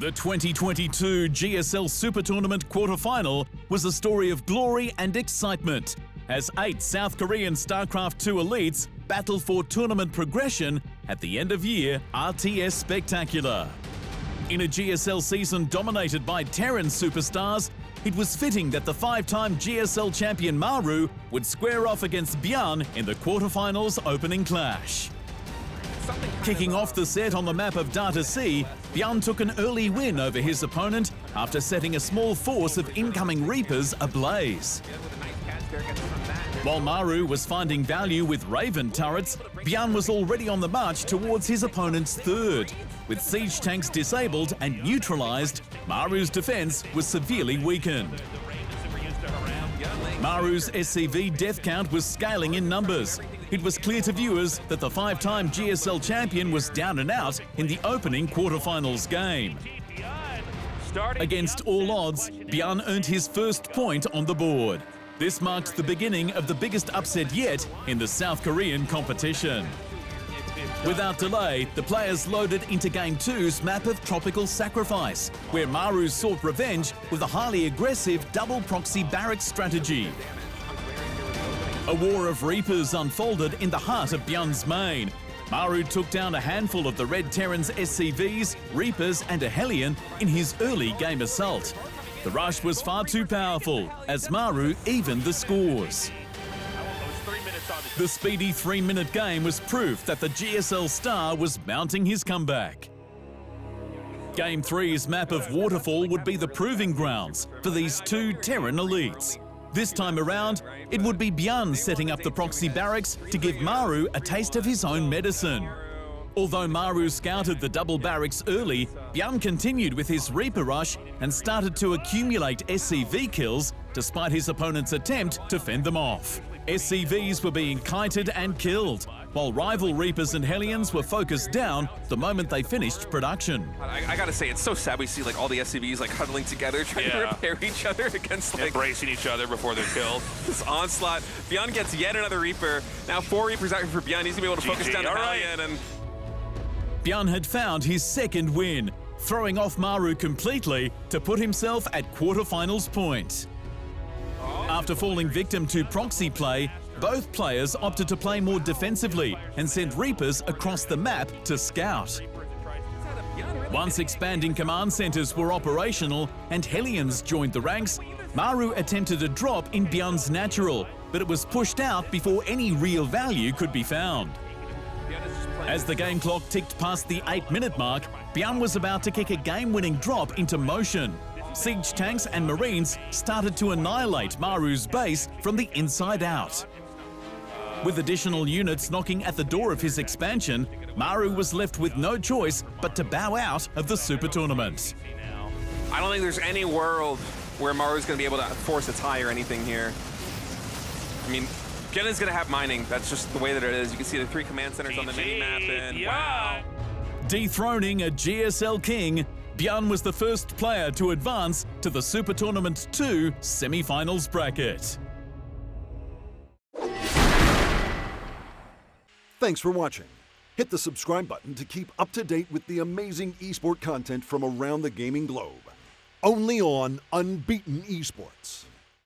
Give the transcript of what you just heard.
The 2022 GSL Super Tournament quarterfinal was a story of glory and excitement as 8 South Korean Starcraft II elites battled for tournament progression at the end-of-year RTS Spectacular. In a GSL season dominated by Terran superstars, it was fitting that the 5-time GSL champion Maru would square off against Byun in the quarterfinals opening clash. Kicking off the set on the map of Data C, Byun took an early win over his opponent after setting a small force of incoming Reapers ablaze. While Maru was finding value with Raven turrets, Byun was already on the march towards his opponent's third. With siege tanks disabled and neutralized, Maru's defense was severely weakened. Maru's SCV death count was scaling in numbers. It was clear to viewers that the 5-time GSL champion was down and out in the opening quarterfinals game. Against all odds, Byun earned his first point on the board. This marked the beginning of the biggest upset yet in the South Korean competition. Without delay, the players loaded into Game 2's map of Tropical Sacrifice, where Maru sought revenge with a highly aggressive double proxy barracks strategy. A war of Reapers unfolded in the heart of Byun's main. Maru took down a handful of the Red Terran's SCVs, Reapers and a Hellion in his early game assault. The rush was far too powerful as Maru evened the scores. The speedy 3-minute game was proof that the GSL star was mounting his comeback. Game 3's map of Waterfall would be the proving grounds for these 2 Terran elites. This time around, it would be Byun setting up the proxy barracks to give Maru a taste of his own medicine. Although Maru scouted the double barracks early, Byun continued with his Reaper rush and started to accumulate SCV kills despite his opponent's attempt to fend them off. SCVs were being kited and killed, while rival Reapers and Hellions were focused down the moment they finished production. I gotta say, it's so sad we see like all the SCVs like huddling together, trying to repair each other against like embracing each other before they're killed. This onslaught. Byun gets yet another Reaper. Now 4 Reapers out here for Byun. He's gonna be able to focus down the Hellion and Byun had found his second win, throwing off Maru completely to put himself at quarterfinals point. After falling victim to proxy play, both players opted to play more defensively and sent Reapers across the map to scout. Once expanding command centers were operational and Hellions joined the ranks, Maru attempted a drop in Byun's natural, but it was pushed out before any real value could be found. As the game clock ticked past the 8-minute mark, Byun was about to kick a game-winning drop into motion. Siege tanks and Marines started to annihilate Maru's base from the inside out. With additional units knocking at the door of his expansion, Maru was left with no choice but to bow out of the Super Tournament. I don't think there's any world where Maru's gonna be able to force a tie or anything here. I mean, Byun is gonna have mining. That's just the way that it is. You can see the 3 command centers on the mini-map and wow. Dethroning a GSL king, Byun was the first player to advance to the Super Tournament 2 semi-finals bracket. Thanks for watching. Hit the subscribe button to keep up to date with the amazing eSport content from around the gaming globe. Only on Unbeaten Esports.